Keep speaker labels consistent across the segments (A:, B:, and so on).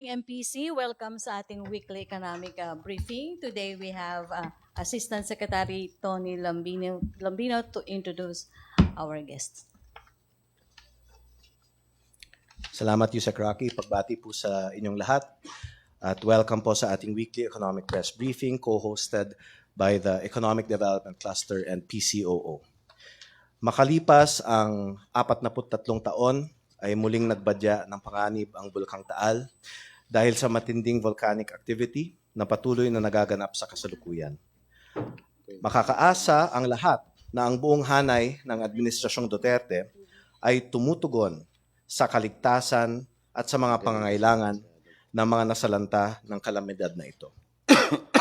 A: MPC, welcome sa ating weekly economic briefing. Today we have Assistant Secretary Tony Lambino to introduce our guests.
B: Salamat Yusek Rocky. Pagbati po sa inyong lahat. At welcome po sa ating weekly economic press briefing co-hosted by the Economic Development Cluster and PCOO. Makalipas ang 43 taon ay muling nagbadya ng panganib ang Bulkang Taal dahil sa matinding volcanic activity na patuloy na nagaganap sa kasalukuyan. Makakaasa ang lahat na ang buong hanay ng Administrasyong Duterte ay tumutugon sa kaligtasan at sa mga pangangailangan ng mga nasalanta ng kalamidad na ito.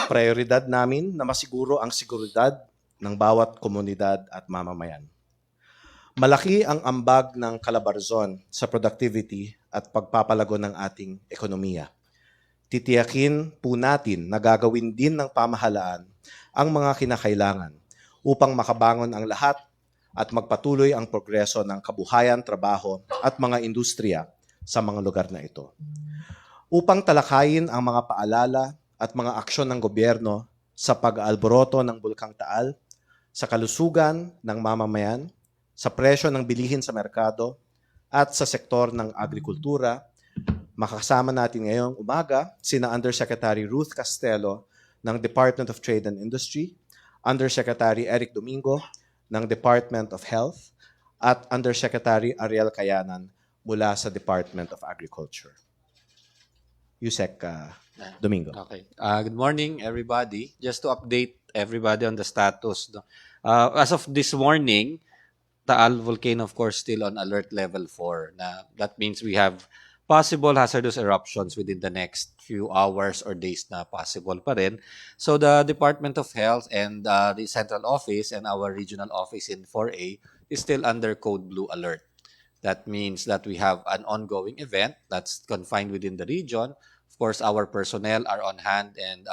B: Prioridad namin na masiguro ang seguridad ng bawat komunidad at mamamayan. Malaki ang ambag ng Calabarzon sa productivity at pagpapalago ng ating ekonomiya. Titiyakin po natin na gagawin din ng pamahalaan ang mga kinakailangan upang makabangon ang lahat at magpatuloy ang progreso ng kabuhayan, trabaho at mga industriya sa mga lugar na ito. Upang talakayin ang mga paalala at mga aksyon ng gobyerno sa pag-aalboroto ng Bulkang Taal, sa kalusugan ng mamamayan, sa presyo ng bilihin sa merkado, at sa sektor ng agrikultura, makakasama natin ngayong umaga sina Undersecretary Ruth Castelo ng Department of Trade and Industry, Undersecretary Eric Domingo ng Department of Health, at Undersecretary Ariel Cayanan mula sa Department of Agriculture. Yusek Domingo.
C: Okay. Good morning, everybody. Just to update everybody on the status. As of this morning, TAAL Volcano, of course, still on alert level 4. That means we have possible hazardous eruptions within the next few hours or days na possible pa rin. So the Department of Health and the Central Office and our regional office in 4A is still under Code Blue alert. That means that we have an ongoing event that's confined within the region. Of course, our personnel are on hand and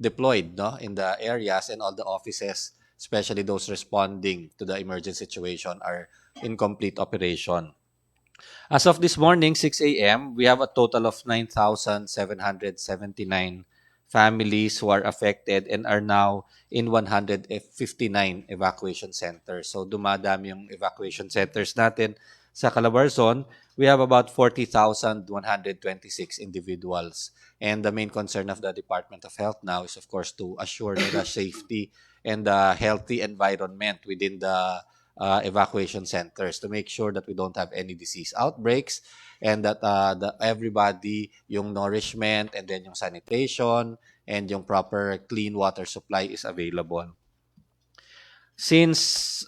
C: deployed in the areas, and all the offices, especially those responding to the emergency situation, are in complete operation. As of this morning, 6 a.m., we have a total of 9,779 families who are affected and are now in 159 evacuation centers. So dumadami yung evacuation centers natin sa Calabarzon. We have about 40,126 individuals. And the main concern of the Department of Health now is, of course, to assure the safety and the healthy environment within the evacuation centers, to make sure that we don't have any disease outbreaks, and that everybody, yung nourishment and then yung sanitation and yung proper clean water supply is available. Since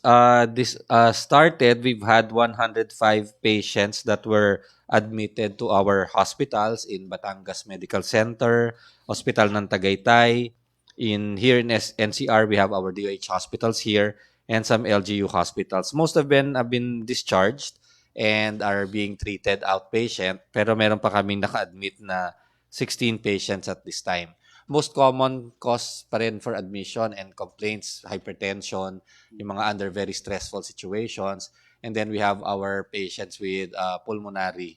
C: this started, we've had 105 patients that were admitted to our hospitals in Batangas Medical Center, Hospital ng Tagaytay. Here in NCR, we have our DOH hospitals here and some LGU hospitals. Most of them have been discharged and are being treated outpatient, pero meron pa kaming naka-admit na 16 patients at this time. Most common cause pa rin for admission and complaints, hypertension, yung mga under very stressful situations. And then we have our patients with pulmonary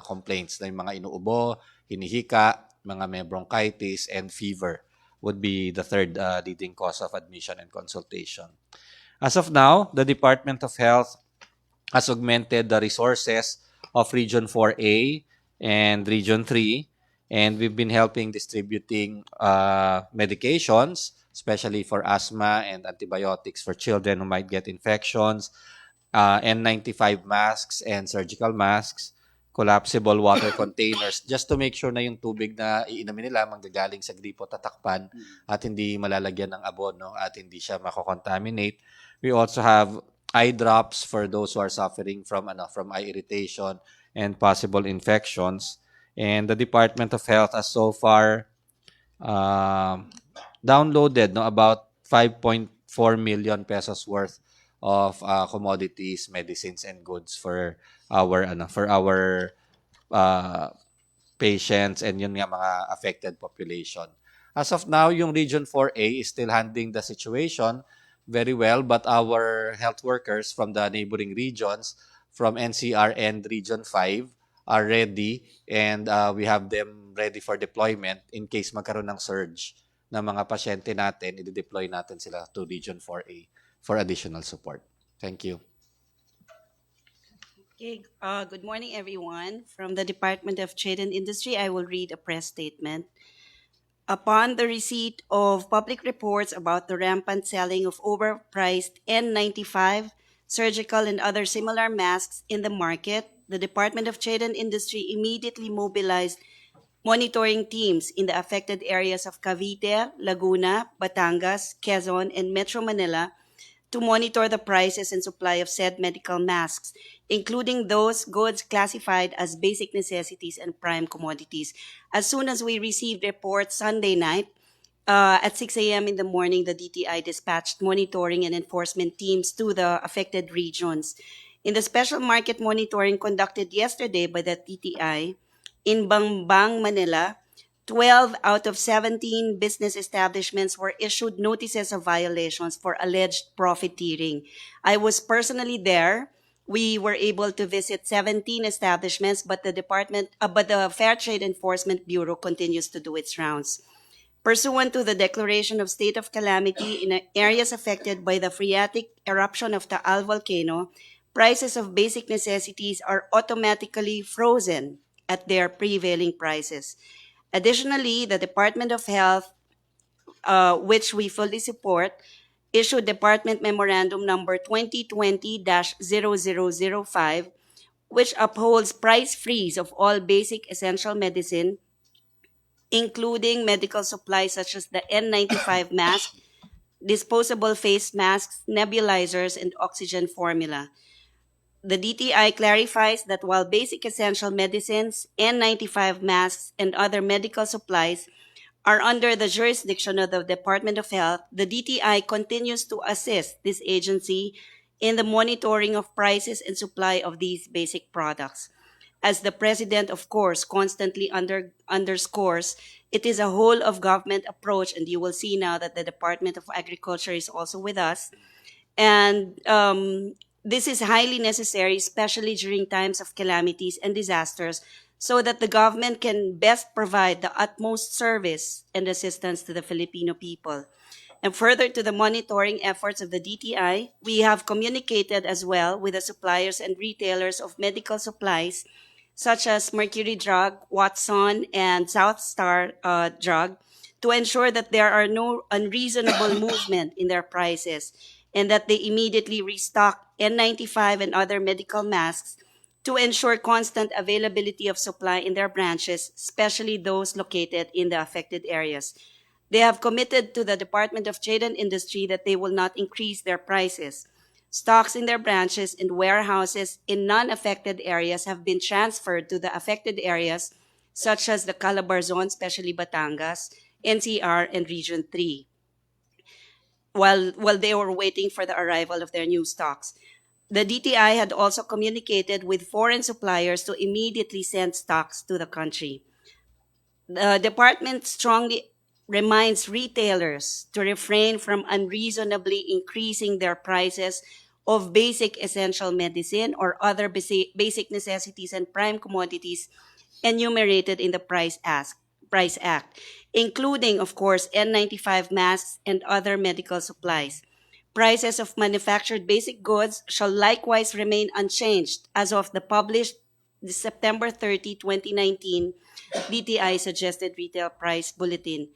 C: complaints, na yung mga inuubo, hinihika, mga may bronchitis, and fever would be the third leading cause of admission and consultation. As of now, the Department of Health has augmented the resources of Region 4A and Region 3, and we've been helping distributing medications, especially for asthma and antibiotics for children who might get infections, N95 masks and surgical masks, collapsible water containers, just to make sure na yung tubig na iinumin nila manggagaling sa gripo tatakpan at hindi malalagyan ng abono at hindi siya mako-contaminate. We also have eye drops for those who are suffering from eye irritation and possible infections. And the Department of Health has so far downloaded about 5.4 million pesos worth of commodities, medicines, and goods for our patients and yun nga mga affected population. As of now, yung Region 4A is still handling the situation very well, but our health workers from the neighboring regions, from NCR and Region 5, are ready, and we have them ready for deployment in case magkaroon ng surge ng mga pasyente natin, i-deploy natin sila to Region 4A for additional support. Thank you.
D: Okay, good morning, everyone. From the Department of Trade and Industry, I will read a press statement. Upon the receipt of public reports about the rampant selling of overpriced N95, surgical, and other similar masks in the market, the Department of Trade and Industry immediately mobilized monitoring teams in the affected areas of Cavite, Laguna, Batangas, Quezon, and Metro Manila to monitor the prices and supply of said medical masks, including those goods classified as basic necessities and prime commodities. As soon as we received reports Sunday night, at 6 a.m. in the morning, the DTI dispatched monitoring and enforcement teams to the affected regions. In the special market monitoring conducted yesterday by the DTI in Bangbang, Manila, 12 out of 17 business establishments were issued notices of violations for alleged profiteering. I was personally there. We were able to visit 17 establishments, but the Fair Trade Enforcement Bureau continues to do its rounds. Pursuant to the declaration of state of calamity in areas affected by the phreatic eruption of TAAL volcano, prices of basic necessities are automatically frozen at their prevailing prices. Additionally, the Department of Health, which we fully support, issued Department Memorandum Number 2020-0005, which upholds price freeze of all basic essential medicine, including medical supplies such as the N95 mask, disposable face masks, nebulizers, and oxygen formula. The DTI clarifies that while basic essential medicines, N95 masks, and other medical supplies are under the jurisdiction of the Department of Health, the DTI continues to assist this agency in the monitoring of prices and supply of these basic products. As the President, of course, constantly underscores, it is a whole of government approach, and you will see now that the Department of Agriculture is also with us. And this is highly necessary, especially during times of calamities and disasters, so that the government can best provide the utmost service and assistance to the Filipino people. And further to the monitoring efforts of the DTI, we have communicated as well with the suppliers and retailers of medical supplies, such as Mercury Drug, Watson, and South Star Drug, to ensure that there are no unreasonable movement in their prices and that they immediately restock N95 and other medical masks to ensure constant availability of supply in their branches, especially those located in the affected areas. They have committed to the Department of Trade and Industry that they will not increase their prices. Stocks in their branches and warehouses in non-affected areas have been transferred to the affected areas, such as the Calabar Zone, especially Batangas, NCR, and Region 3, while they were waiting for the arrival of their new stocks. The DTI had also communicated with foreign suppliers to immediately send stocks to the country. The department strongly reminds retailers to refrain from unreasonably increasing their prices of basic essential medicine or other basic necessities and prime commodities enumerated in the Price Act, including, of course, N95 masks and other medical supplies. Prices of manufactured basic goods shall likewise remain unchanged as of the published September 30, 2019 DTI Suggested Retail Price Bulletin.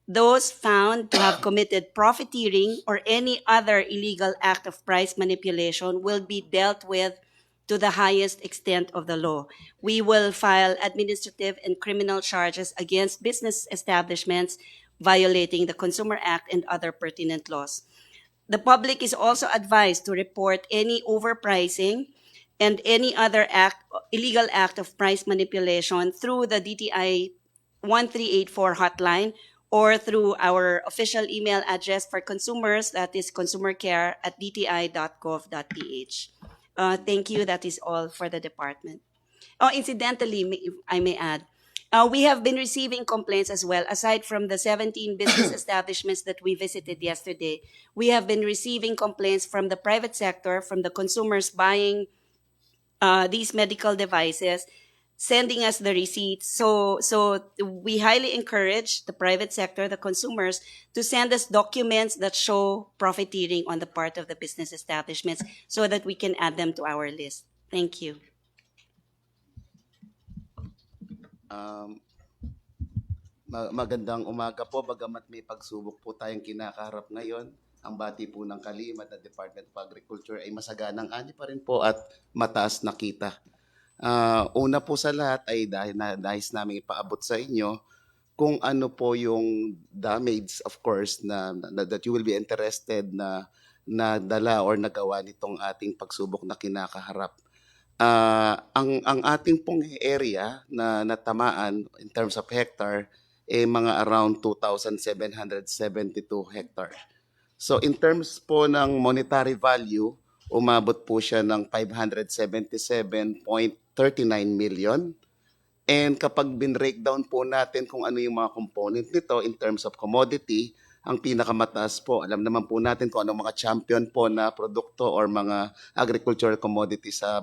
D: Those found to have committed profiteering or any other illegal act of price manipulation will be dealt with to the highest extent of the law. We will file administrative and criminal charges against business establishments violating the Consumer Act and other pertinent laws. The public is also advised to report any overpricing and any other illegal act of price manipulation through the DTI 1384 hotline or through our official email address for consumers, that is consumercare@dti.gov.ph. Thank you. That is all for the department. Oh, incidentally, if I may add, we have been receiving complaints as well. Aside from the 17 business establishments that we visited yesterday, we have been receiving complaints from the private sector, from the consumers buying these medical devices, sending us the receipts. So we highly encourage the private sector, the consumers, to send us documents that show profiteering on the part of the business establishments so that we can add them to our list. Thank you.
E: Um, Magandang umaga po, bagamat may pagsubok po tayong kinakaharap ngayon. Ang bati po ng Kalima at Department of Agriculture ay masaganang ani pa rin po at mataas na kita. Una po sa lahat ay dahil nais namin ipaabot sa inyo kung ano po yung damage, of course, that you will be interested na dala or nagawa nitong ating pagsubok na kinakaharap. Ang ating pong area na natamaan in terms of hectare mga around 2,772 hectare. So in terms po ng monetary value, umabot po siya ng 577.39 million. And kapag bin-breakdown po natin kung ano yung mga component nito in terms of commodity, ang pinakamataas po, alam naman po natin kung anong mga champion po na produkto or mga agricultural commodity sa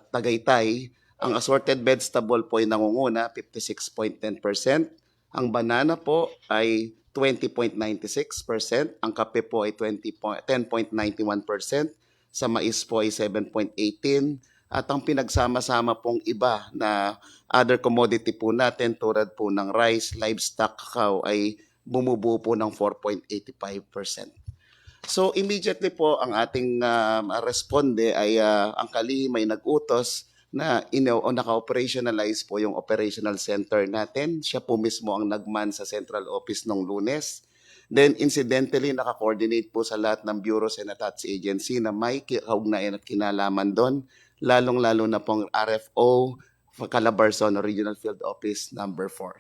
E: Tagaytay. Ang assorted vegetable po ay nangunguna, 56.10%. Ang banana po ay 20.96%. Ang kape po ay 10.91%. Sa mais po ay 7.18%. At ang pinagsama-sama pong iba na other commodity po natin tulad po ng rice, livestock, cacao ay bumubuo po ng 4.85%. So immediately po ang ating responde ay ang Kalihim ay nag-utos na naka-operationalize po yung operational center natin. Siya po mismo ang nagman sa central office nung Lunes. Then incidentally, naka-coordinate po sa lahat ng bureaus and attached agency na may kaugnayan at kinalaman doon, lalong-lalo na pong RFO, Calabarzon Regional Field Office number 4.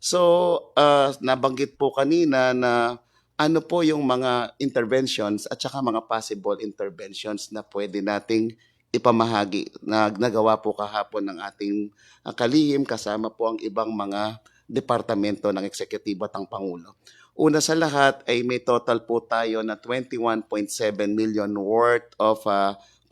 E: So, nabanggit po kanina na ano po yung mga interventions at saka mga possible interventions na pwede nating ipamahagi na nagawa po kahapon ng ating kalihim kasama po ang ibang mga departamento ng Eksekutibo at ang Pangulo. Una sa lahat ay may total po tayo na 21.7 million worth of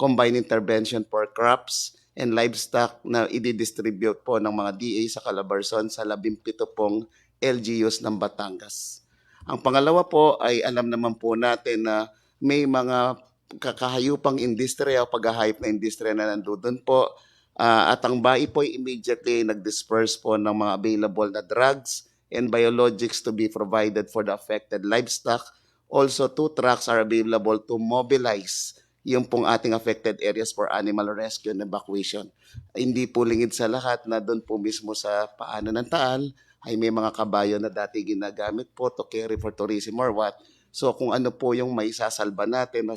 E: combined intervention for crops and livestock na i-distribute po ng mga DA sa Calabarzon sa 17 pong LGUs ng Batangas. Ang pangalawa po ay alam naman po natin na may mga kakahayupang industriya o paghahayop na industriya na nandoon po at ang BAI po ay immediately nag-disperse po ng mga available na drugs and biologics to be provided for the affected livestock. Also, 2 trucks are available to mobilize yung pong ating affected areas for animal rescue and evacuation. Hindi po lingid sa lahat na doon po mismo sa paanan ng Taal ay may mga kabayo na dati ginagamit po to carry for tourism or what. So kung ano po yung may sasalba natin,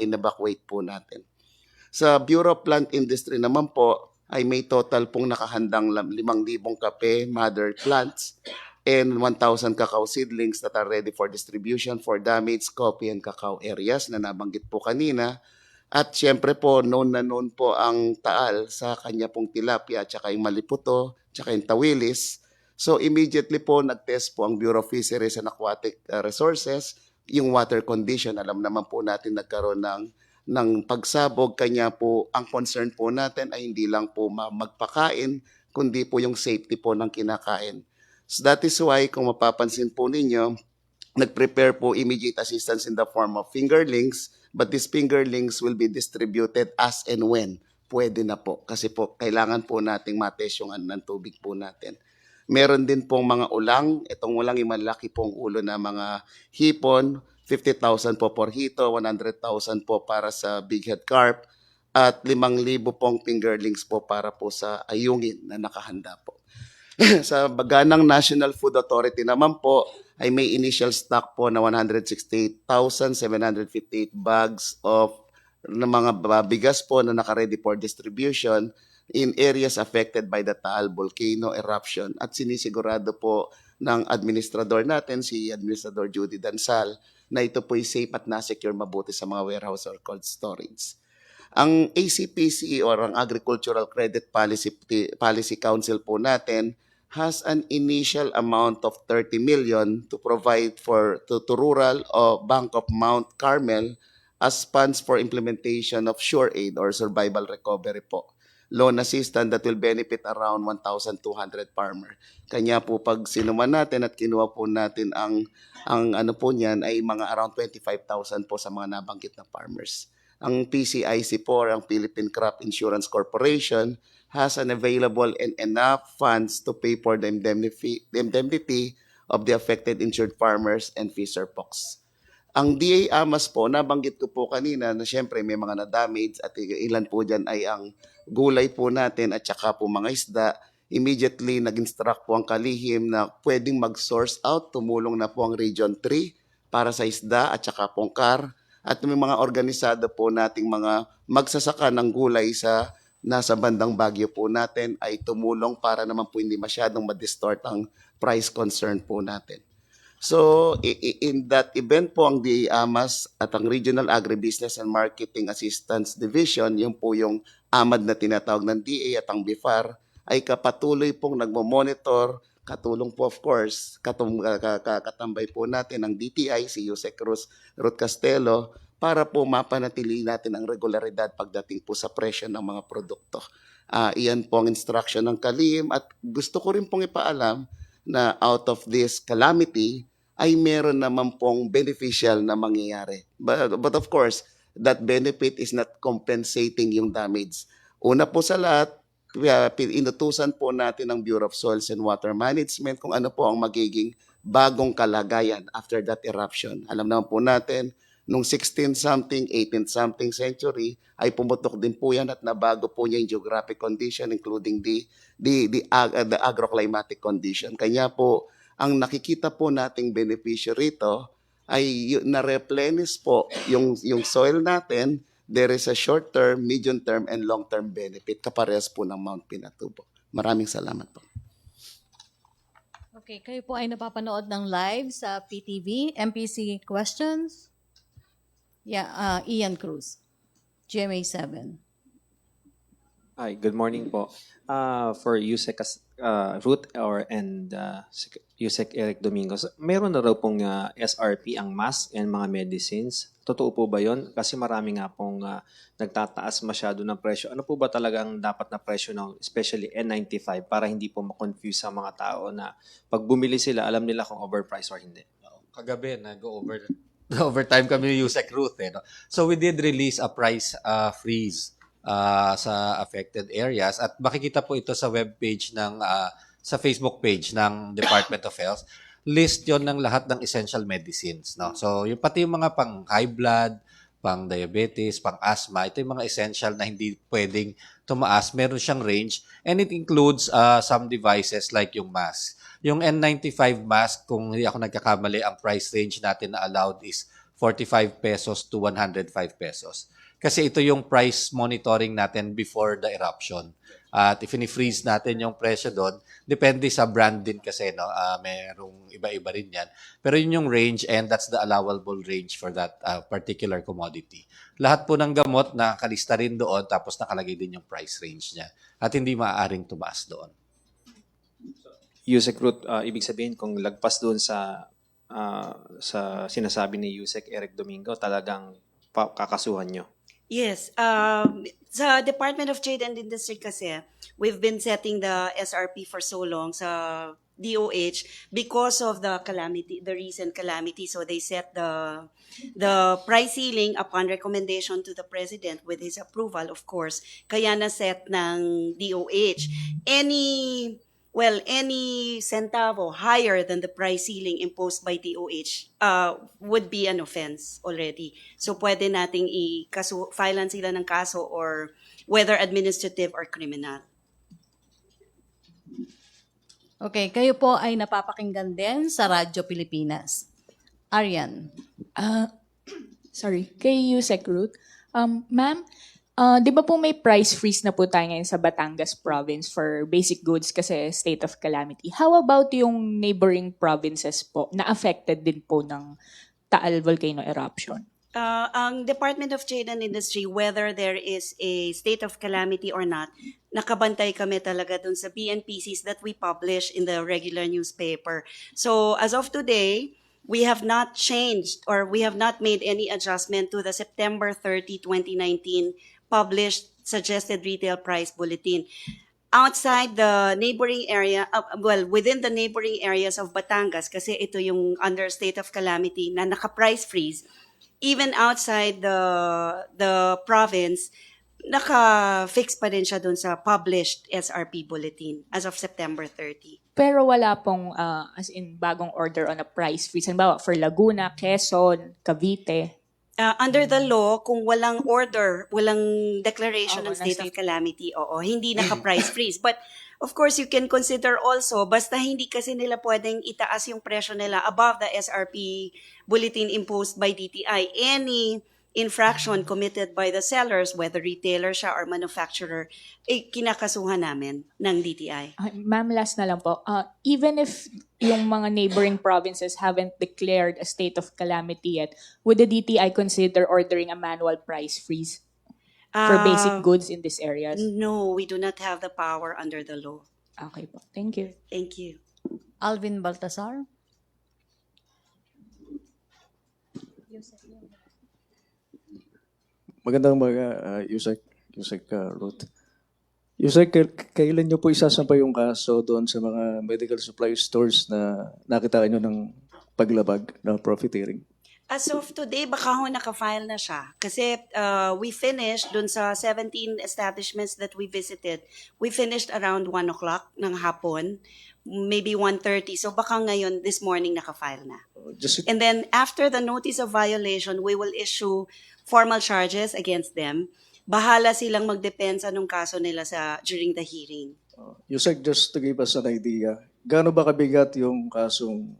E: in-evacuate po natin. Sa Bureau of Plant Industry naman po ay may total pong nakahandang 5,000 kape mother plants and 1,000 cacao seedlings that are ready for distribution for damaged coffee and cacao areas na nabanggit po kanina. At syempre po, known na known po ang Taal sa kanya pong tilapia at saka yung maliputo, tsaka yung tawilis. So immediately po nag-test po ang Bureau of Fisheries and Aquatic Resources, yung water condition. Alam naman po natin nagkaroon ng pagsabog, kanya po ang concern po natin ay hindi lang po magpakain, kundi po yung safety po ng kinakain. So that is why kung mapapansin po ninyo, nag-prepare po immediate assistance in the form of fingerlings, but these fingerlings will be distributed as and when pwede na po. Kasi po kailangan po nating matest yung ng tubig po natin. Meron din pong mga ulang, itong ulang yung malaki pong ulo na mga hipon, 50,000 po for hito, 100,000 po para sa big head carp, at 5,000 pong fingerlings po para po sa ayungin na nakahanda po. Sa Baganang National Food Authority naman po ay may initial stock po na 168,758 bags of na mga bigas po na naka-ready for distribution in areas affected by the Taal Volcano eruption at sinisigurado po ng administrador natin, si Administrador Judy Dansal, na ito po ay safe at na-secure mabuti sa mga warehouse or cold storage. Ang ACPC or ang Agricultural Credit Policy Council po natin has an initial amount of 30 million to provide to rural o Bank of Mount Carmel as funds for implementation of sure aid or survival recovery po. Loan assistance that will benefit around 1,200 farmer. Kanya po pag sinuman natin at kinuha po natin ang ano po niyan ay mga around 25,000 po sa mga nabanggit na farmers. Ang PCIC po, ang Philippine Crop Insurance Corporation, has an available and enough funds to pay for the indemnity of the affected insured farmers and fisher folks. Ang DA Amas po, nabanggit ko po kanina na siyempre may mga na-damage at ilan po dyan ay ang gulay po natin at saka po mga isda. Immediately nag-instruct po ang kalihim na pwedeng mag-source out. Tumulong na po ang Region 3 para sa isda at saka pong CAR. At may mga organisado po nating mga magsasaka ng gulay sa nasa bandang Baguio po natin ay tumulong para naman po hindi masyadong ma-distort ang price concern po natin. So, in that event po ang DA Amas at ang Regional Agribusiness and Marketing Assistance Division, yung po yung AMAD na tinatawag ng DA at ang BIFAR, ay kapatuloy pong nagmo-monitor, katulong po of course, katambay po natin ang DTI, si Yusek Ruth Castelo, para po mapanatili natin ang regularidad pagdating po sa presyo ng mga produkto. Iyan po ang instruction ng kalihim at gusto ko rin pong ipaalam na out of this calamity ay meron naman pong beneficial na mangyayari. But of course, that benefit is not compensating yung damage. Una po sa lahat, inutusan po natin ng Bureau of Soils and Water Management kung ano po ang magiging bagong kalagayan after that eruption. Alam naman po natin, nung 16-something, 18-something century, ay pumutok din po yan at nabago po niya yung geographic condition including the agroclimatic condition. Kanya po, ang nakikita po nating beneficiary rito ay na-replenish po yung soil natin. There is a short-term, medium-term, and long-term benefit kaparehas po ng Mount Pinatubo. Maraming salamat po.
A: Okay, kayo po ay napapanood ng live sa PTV. MPC questions? Yeah, Ian Cruz, GMA7.
F: Hi, good morning po. For Yusek Ruth and Yusek Eric Domingos, meron na raw pong SRP ang mask and mga medicines. Totoo po ba yon? Kasi marami nga pong nagtataas masyado ng presyo. Ano po ba talagang dapat na presyo ng especially N95 para hindi po ma-confuse sa mga tao na pag bumili sila, alam nila kung overpriced or hindi?
C: Kagabi, overtime kami ni Yusek Ruth. No? So we did release a price freeze sa affected areas at makikita po ito sa webpage sa Facebook page ng Department of Health. List yon ng lahat ng essential medicines. No? So yung pati yung mga pang high blood, pang diabetes, pang asthma, ito yung mga essential na hindi pwedeng tumaas. Meron siyang range and it includes some devices like yung mask. Yung N95 mask, kung hindi ako nagkakamali, ang price range natin na allowed is 45 pesos to 105 pesos. Kasi ito yung price monitoring natin before the eruption. At if ini-freeze natin yung presyo doon, depende sa brand din kasi, no? Merong iba-iba rin yan. Pero yun yung range and that's the allowable range for that particular commodity. Lahat po ng gamot nakalista rin doon tapos nakalagay din yung price range niya. At hindi maaaring tumaas doon.
F: Yusek Ruth, ibig sabihin kung lagpas doon sa sinasabi ni Yusek Eric Domingo, talagang kakasuhan nyo.
D: Yes. Sa Department of Trade and Industry kasi, we've been setting the SRP for so long sa DOH because of the calamity, the recent calamity. So they set the price ceiling upon recommendation to the President with his approval, of course. Kaya na-set ng DOH. Any centavo higher than the price ceiling imposed by DOH would be an offense already. So pwede nating filean sila ng kaso or whether administrative or criminal.
A: Okay, kayo po ay napapakinggan din sa Radyo Pilipinas. Arian.
G: Kay Yusek Ruth. Ma'am, di ba po may price freeze na po tayo ngayon sa Batangas province for basic goods kasi state of calamity? How about yung neighboring provinces po na affected din po ng TAAL volcano eruption?
D: Ang Department of Trade and Industry, whether there is a state of calamity or not, nakabantay kami talaga dun sa BNPCs that we publish in the regular newspaper. So as of today, we have not changed or we have not made any adjustment to the September 30, 2019 published suggested retail price bulletin. Outside the neighboring area, within the neighboring areas of Batangas, kasi ito yung under state of calamity na naka-price freeze, even outside the province, naka-fix pa rin siya dun sa published SRP bulletin as of September 30.
G: Pero wala pong as in bagong order on a price freeze. Halimbawa, for Laguna, Quezon, Cavite.
D: Under the law, kung walang order, walang declaration
G: Oo,
D: ng
G: na
D: state of
G: state.
D: calamity, hindi naka-price freeze. But of course, you can consider also, basta hindi kasi nila pwedeng itaas yung presyo nila above the SRP bulletin imposed by DTI. Any infraction committed by the sellers, whether retailer siya or manufacturer, kinakasuhan namin ng DTI.
G: Ma'am, last na lang po. Even if yung mga neighboring provinces haven't declared a state of calamity yet, would the DTI consider ordering a manual price freeze for basic goods in these areas?
D: No, we do not have the power under the law.
G: Okay po. Thank you.
D: Thank you.
A: Alvin Baltasar.
H: Magandang umaga, Yusek Ruth. Yusek, kailan niyo po isasampa yung kaso doon sa mga medical supply stores na nakita niyo ng paglabag ng profiteering?
D: As of today, baka ho naka-file na siya. Kasi we finished dun sa 17 establishments that we visited. We finished around 1 o'clock ng hapon, maybe 1:30. So baka ngayon, this morning, naka-file na. And then after the notice of violation, we will issue formal charges against them. Bahala silang mag-depensa nung kaso nila during the hearing.
H: Yusek, just to give us an idea, gaano ba kabigat yung kasong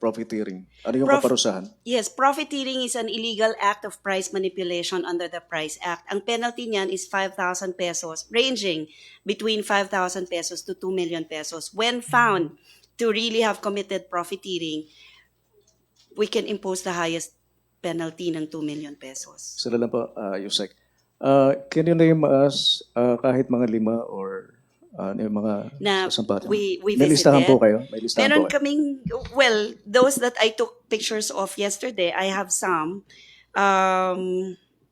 H: profiteering? Ano yung kaparusahan?
D: Yes, profiteering is an illegal act of price manipulation under the Price Act. Ang penalty niyan is 5,000 pesos, ranging between 5,000 pesos to 2 million pesos. When found to really have committed profiteering, we can impose the highest penalty ng 2 million pesos.
H: Sila lang po, Yusek. Can you name us kahit mga 5 or yung mga
D: Na
H: sasampatan?
D: we
H: May listahan
D: visited.
H: po kayo? May listahan
D: Meron
H: po kayo?
D: kaming, well, those that I took pictures of yesterday, I have some.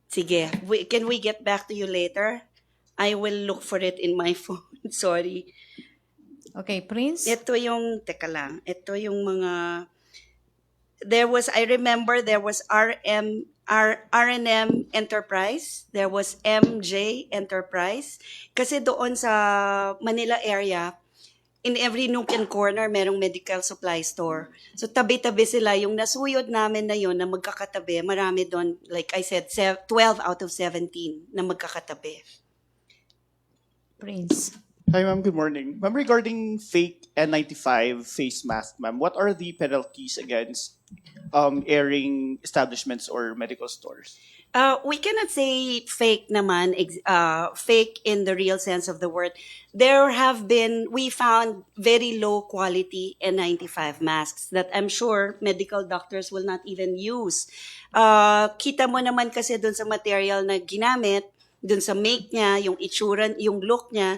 D: Sige, can we get back to you later? I will look for it in my phone. Sorry.
A: Okay, Prince.
D: Teka lang, ito yung mga, I remember there was R&M Enterprise, there was MJ Enterprise. Kasi doon sa Manila area, in every nook and corner, merong medical supply store. So tabi-tabi sila. Yung nasuyod namin na yun na magkakatabi, marami doon, like I said, 12 out of 17 na magkakatabi.
A: Prince.
I: Hi, ma'am. Good morning. Ma'am, regarding fake N95 face mask, ma'am, what are the penalties against airing establishments or medical stores?
D: We cannot say fake naman, fake in the real sense of the word. We found very low quality N95 masks that I'm sure medical doctors will not even use. Kita mo naman kasi dun sa material na ginamit, dun sa make niya, yung itsura, yung look niya,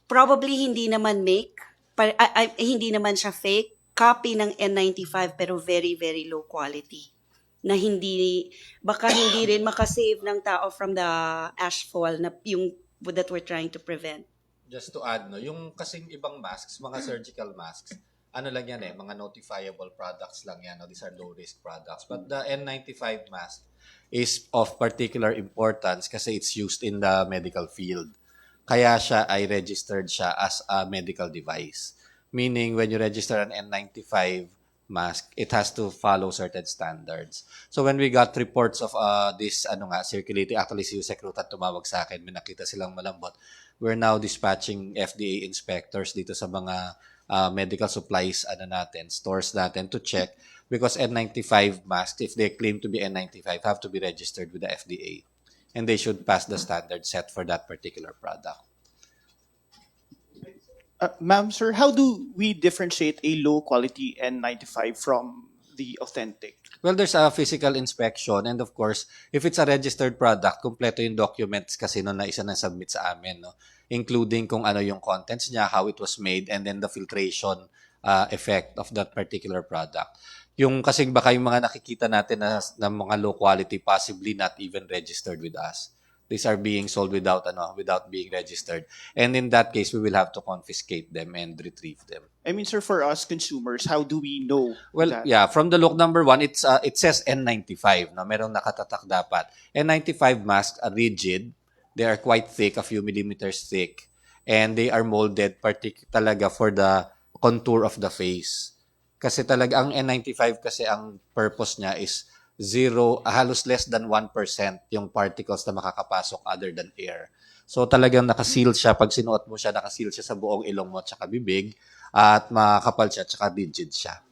D: probably hindi naman hindi naman siya fake. Copy ng N95 pero very, very low quality. Na baka hindi rin makasave ng tao from the ashfall na that we're trying to prevent.
C: Just to add, yung kasing ibang masks, mga surgical masks, ano lang yan mga notifiable products lang yan. These are low-risk products. But the N95 mask is of particular importance kasi it's used in the medical field. Kaya registered siya as a medical device. Meaning, when you register an N95 mask, it has to follow certain standards. So when we got reports of this circulating, actually si Yusek Rutan tumawag sa akin, may nakita silang malambot. We're now dispatching FDA inspectors dito sa mga medical supplies stores natin to check because N95 masks, if they claim to be N95, have to be registered with the FDA. And they should pass the standard set for that particular product.
I: Ma'am, sir, how do we differentiate a low-quality N95 from the authentic?
C: Well, there's a physical inspection and of course, if it's a registered product, kompleto yung documents kasi na isa na submit sa amin, including kung ano yung contents niya, how it was made, and then the filtration effect of that particular product. Yung kasi baka yung mga nakikita natin na mga low quality, possibly not even registered with us. These are being sold without being registered. And in that case, we will have to confiscate them and retrieve them.
I: I mean, sir, for us consumers, how do we know
C: Well,
I: that?
C: yeah, from the look number one, it says N95, no? Merong nakatatak dapat. N95 masks are rigid. They are quite thick, a few millimeters thick. And they are molded talaga for the contour of the face. Kasi talaga, ang N95 kasi ang purpose niya is halos less than 1% yung particles na makakapasok other than air. So talagang nakaseal siya. Pag sinuot mo siya, nakaseal siya sa buong ilong mo at saka bibig. At makakapal siya at saka rigid siya.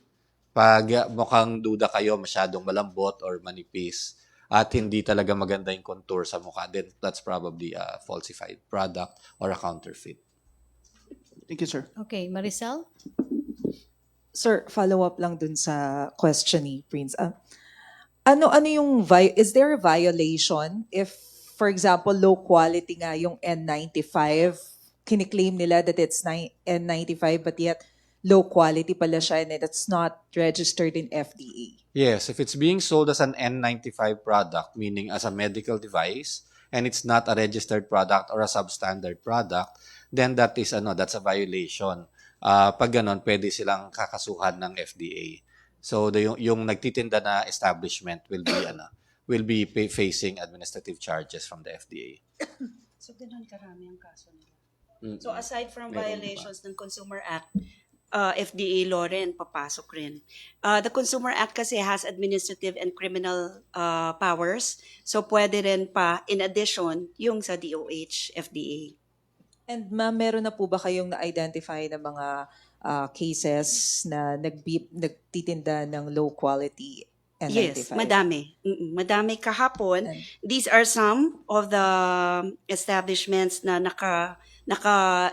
C: Pag mukhang duda kayo, masyadong malambot or manipis, at hindi talaga maganda yung contour sa mukha, then that's probably a falsified product or a counterfeit.
I: Thank you, sir.
A: Okay, Maricel?
J: Sir, follow up lang dun sa question ni Prince. Ano yung is there a violation if, for example, low quality nga yung N95, kiniklaim nila that it's N95 but yet low quality pala siya and it's not registered in FDA?
C: Yes, if it's being sold as an N95 product, meaning as a medical device, and it's not a registered product or a substandard product, then that's a violation. Pag ganon, pwede silang kakasuhan ng FDA. So yung nagtitinda na establishment will be facing administrative charges from the FDA.
D: So, ganun karami ang kaso nila. So, aside from
C: Meron
D: violations ng Consumer Act, FDA law rin, papasok rin. The Consumer Act kasi has administrative and criminal powers. So, pwede rin pa, in addition, yung sa DOH, FDA.
J: And ma'am, meron na po ba kayong na-identify na mga cases na nagtitinda ng low quality N95?
D: Yes, madami. Madami kahapon. These are some of the establishments na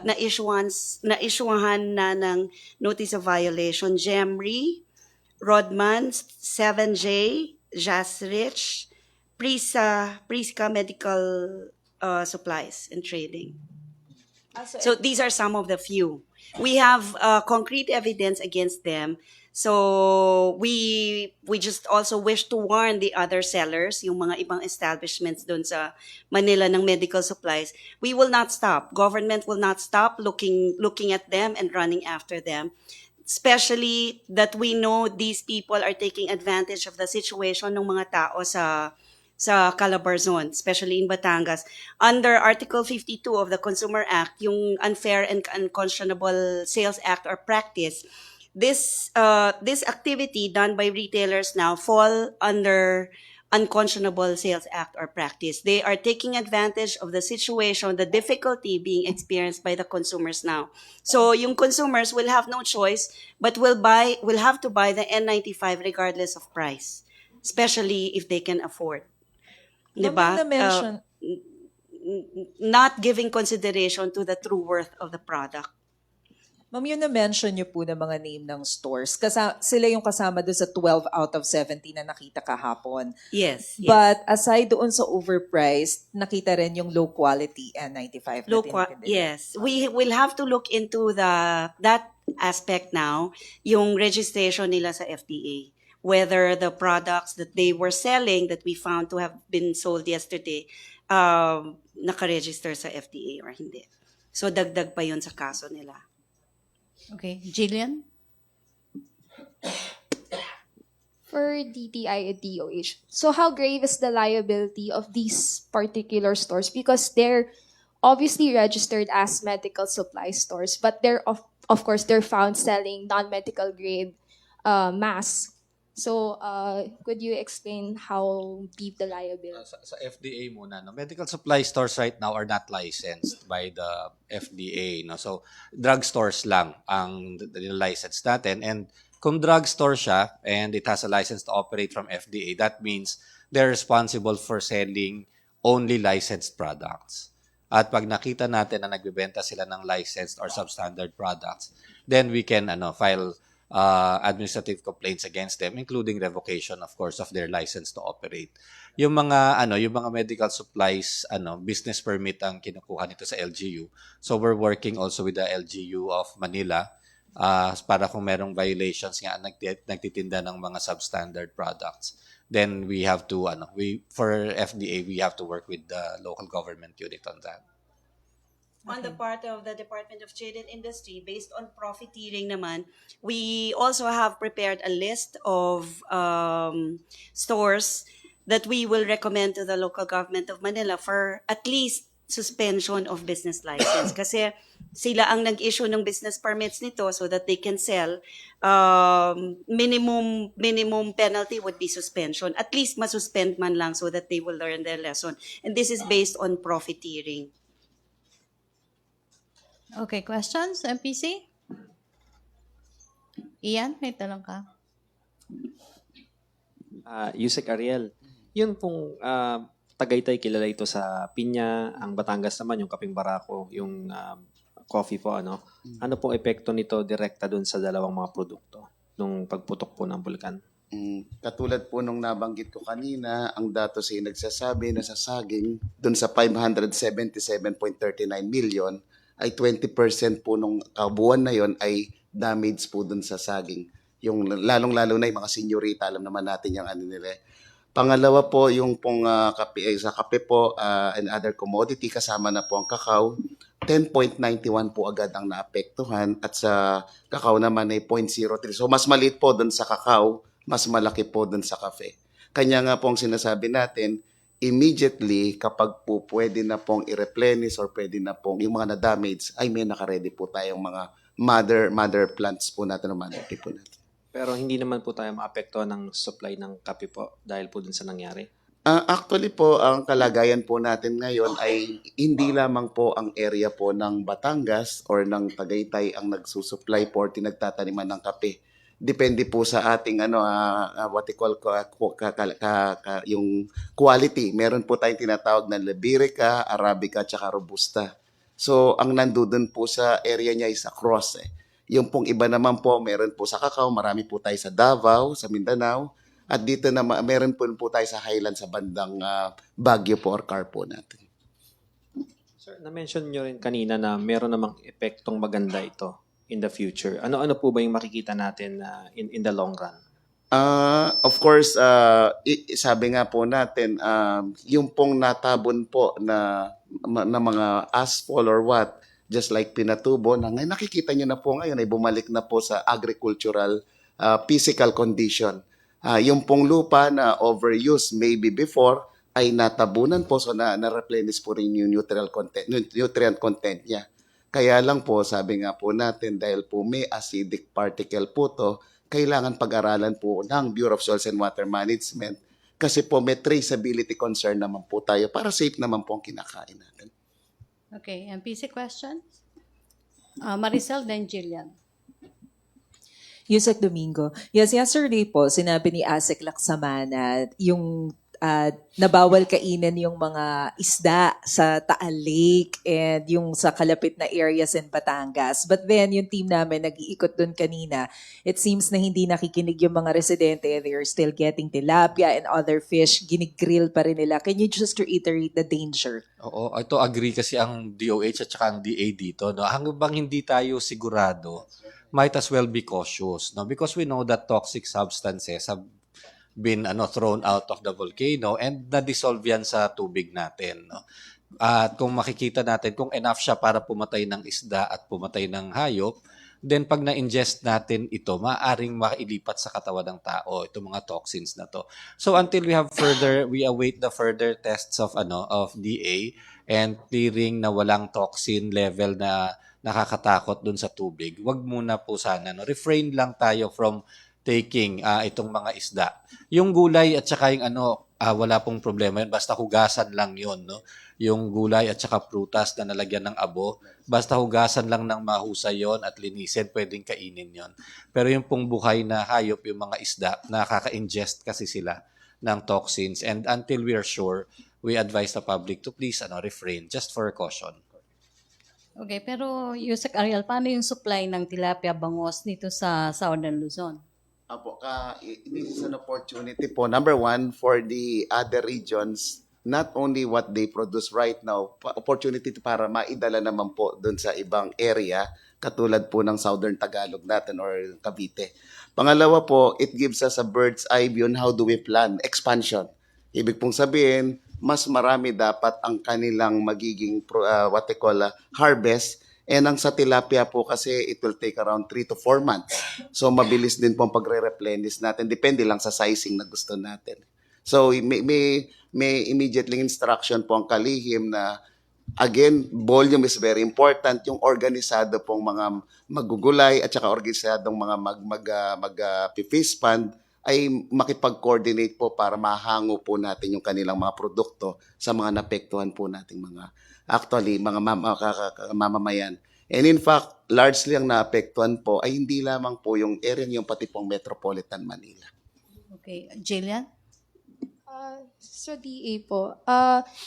D: na-issuehan na ng notice of violation. Gemry, Rodman, 7J, Jasrich, Priska Medical Supplies and Trading. So these are some of the few. We have concrete evidence against them. So we just also wish to warn the other sellers, yung mga ibang establishments doon sa Manila ng medical supplies. We will not stop. Government will not stop looking at them and running after them. Especially that we know these people are taking advantage of the situation ng mga tao sa Calabar Zone, especially in Batangas. Under Article 52 of the Consumer Act, yung Unfair and Unconscionable Sales Act or practice, this activity done by retailers now fall under Unconscionable Sales Act or practice. They are taking advantage of the situation, the difficulty being experienced by the consumers now. So yung consumers will have no choice but will have to buy the N95 regardless of price, especially if they can afford. Diba?
J: Na-mention,
D: Not giving consideration to the true worth of the product.
J: ma'am, yun na-mention niyo po ng mga name ng stores. Sila yung kasama doon sa 12 out of 70 na nakita kahapon.
D: Yes.
J: But aside doon sa overpriced, nakita rin yung low quality N95.
D: Yes. We will have to look into that aspect now, yung registration nila sa FDA. Whether the products that they were selling that we found to have been sold yesterday nakaregister sa FDA or hindi. So dagdag pa yun sa kaso nila.
A: Okay, Jillian?
K: For DTI and DOH. So how grave is the liability of these particular stores? Because they're obviously registered as medical supply stores, but they're of course they're found selling non-medical grade masks. So could you explain how deep the liability?
C: Sa FDA muna, no? Medical supply stores right now are not licensed by the FDA. No? So, drugstores lang ang licensed natin. And kung drugstore siya and it has a license to operate from FDA, that means they're responsible for selling only licensed products. At pag nakita natin na nagbebenta sila ng licensed or substandard products, then we can file administrative complaints against them, including revocation, of course, of their license to operate. Yung mga medical supplies, business permit ang kinukuha nito sa LGU. So we're working also with the LGU of Manila para kung merong violations nga nagtitinda ng mga substandard products, then we have to for FDA we have to work with the local government unit on that.
D: On the part of the Department of Trade and Industry, based on profiteering naman, we also have prepared a list of stores that we will recommend to the local government of Manila for at least suspension of business license. Kasi sila ang nag-issue ng business permits nito so that they can sell. Minimum penalty would be suspension. At least masuspend man lang so that they will learn their lesson. And this is based on profiteering.
A: Okay, questions, MPC? Ian, may tanong ka?
F: Yusek Ariel, yun pong Tagaytay kilala ito sa pinya, ang Batangas naman yung kaping barako, yung coffee po ano. Ano pong epekto nito direkta dun sa dalawang mga produkto nung pagputok po ng bulkan?
E: Katulad po nung nabanggit ko kanina, ang datos ay nagsasabi na sa saging, dun sa 577.39 million, ay 20% po nung kabuuan na yon ay damage po dun sa saging. Yung lalong-lalo na yung mga senyorita, alam naman natin yung ano nila. Pangalawa po, yung pong kape, sa kape po and other commodity, kasama na po ang kakao, 10.91 po agad ang naapektuhan at sa kakao naman ay 0.03. So mas maliit po dun sa kakao, mas malaki po dun sa kape. Kanya nga po ang sinasabi natin, immediately kapag po pwede na pong i-replenish or pwede na pong yung mga na-damage, ay may nakaredy po tayong mga mother plants po natin o mother tea po natin.
F: Pero hindi naman po tayo maapektuhan ng supply ng kape po dahil po dun sa nangyari?
E: Actually po, ang kalagayan po natin ngayon ay hindi lamang po ang area po ng Batangas or ng Tagaytay ang nagsusupply po or tinagtataniman ng kape. Depende po sa ating what they call yung quality. Meron po tayong tinatawag na Liberica, Arabica, at Robusta. So, ang nandoon po sa area niya is across. Yung pong iba naman po, meron po sa Cacao, marami po tayo sa Davao, sa Mindanao, at dito na meron po tayo sa Highland sa bandang Baguio po or Carpo natin.
F: Sir, na-mention nyo rin kanina na meron namang epektong maganda ito in the future. Ano-ano po ba yung makikita natin in the long run?
E: Of course, sabi nga po natin, yung pong natabon po na mga asphalt or what, just like Pinatubo, na nakikita nyo na po ngayon ay bumalik na po sa agricultural physical condition. Yung pong lupa na overuse maybe before ay natabunan po so na-replenish po rin yung nutrient content niya. Kaya lang po, sabi nga po natin, dahil po may acidic particle po to, kailangan pag-aralan po ng Bureau of Soils and Water Management kasi po may traceability concern naman po tayo para safe naman po ang kinakain natin.
A: Okay, MPC questions? Maricel, then Jillian.
J: Yusek Domingo. Yes, yesterday po, sinabi ni Asek Laksamana yung nabawal kainin yung mga isda sa Taal Lake and yung sa kalapit na areas in Batangas. But then, yung team namin nag-iikot doon kanina. It seems na hindi nakikinig yung mga residente. They're still getting tilapia and other fish. Ginigrill pa rin nila. Can you just reiterate the danger?
C: Oo, ito agree kasi ang DOH at saka ang DA dito. No? Hanggang hindi tayo sigurado, might as well be cautious. No? Because we know that toxic substances have been thrown out of the volcano and na-dissolve yan sa tubig natin. No? At kung makikita natin, kung enough siya para pumatay ng isda at pumatay ng hayop, then pag na-ingest natin ito, maaaring mailipat sa katawan ng tao itong mga toxins na to. So until we await the further tests of DA and clearing na walang toxin level na nakakatakot dun sa tubig, wag muna po sana. No? Refrain lang tayo from taking itong mga isda. Yung gulay at saka yung wala pong problema yun. Basta hugasan lang yun. No? Yung gulay at saka prutas na nalagyan ng abo, basta hugasan lang ng mahusay yon at linisin, pwedeng kainin yon. Pero yung pong buhay na hayop, yung mga isda, nakaka-ingest kasi sila ng toxins. And until we are sure, we advise the public to please refrain, just for caution.
A: Okay, pero Yusek Ariel, paano yung supply ng tilapia bangos dito sa Southern Luzon?
E: Apo, this is an opportunity po. Number one, for the other regions, not only what they produce right now, opportunity para maidala naman po doon sa ibang area katulad po ng Southern Tagalog natin or Cavite. Pangalawa po, it gives us a bird's eye view on how do we plan expansion. Ibig pong sabihin, mas marami dapat ang kanilang magiging what they call harvest. And ang sa tilapia po kasi it will take around 3 to 4 months. So mabilis din po ang pagre-replenish natin. Depende lang sa sizing na gusto natin. So may immediately instruction po ang kalihim na again, volume is very important. Yung organisado pong mga magugulay at saka organisadong mga mag-fish fund ay makipag-coordinate po para mahango po natin yung kanilang mga produkto sa mga napektuhan po nating mga mamamayan. And in fact, largely ang naapektuhan po ay hindi lamang po yung area yung pati pong Metropolitan Manila.
A: Okay, Jillian?
K: So DA po,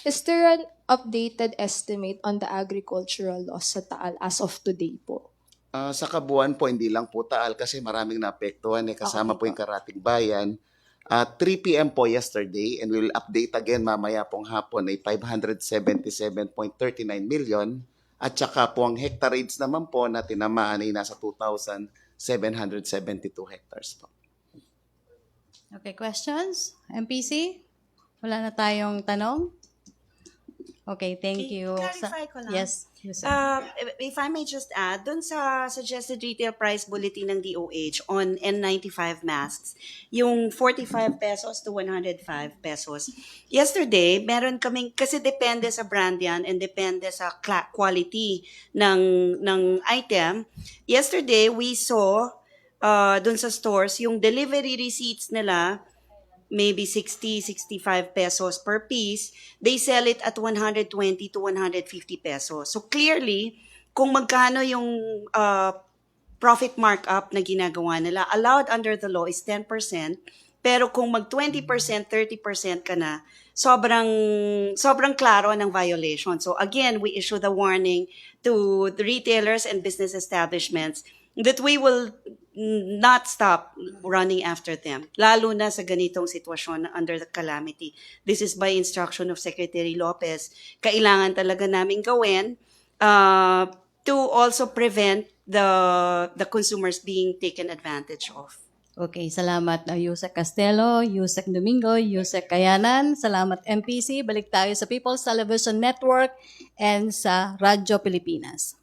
K: is there an updated estimate on the agricultural loss sa Taal as of today po?
E: Sa kabuuan po, hindi lang po Taal kasi maraming naapektuhan kasama po yung Karatig Bayan. 3 p.m. po yesterday and we'll update again mamaya pong hapon ay 577.39 million at saka po ang hectareage naman po na tinamaan ay nasa 2,772 hectares po.
A: Okay, questions? MPC? Wala na tayong tanong? Okay, thank you.
D: Clarify ko lang.
A: Yes. Yes, sir.
D: If I may just add, dun sa suggested retail price bulletin ng DOH on N95 masks, yung 45 pesos to 105 pesos. Yesterday, meron kaming, kasi depende sa brand yan and depende sa quality ng item. Yesterday, we saw dun sa stores, yung delivery receipts nila, maybe 60, 65 pesos per piece, they sell it at 120 to 150 pesos. So clearly, kung magkano yung profit markup na ginagawa nila, allowed under the law is 10%, pero kung mag 20%, 30% ka na, sobrang klaro ng violation. So again, we issue the warning to the retailers and business establishments that we will not stop running after them, lalo na sa ganitong sitwasyon under the calamity. This is by instruction of Secretary Lopez. Kailangan talaga namin gawin to also prevent the consumers being taken advantage of.
A: Okay, salamat Yusek Castelo, Yusek Domingo, Yusek Kayanan. Salamat MPC. Balik tayo sa People's Television Network and sa Radyo Pilipinas.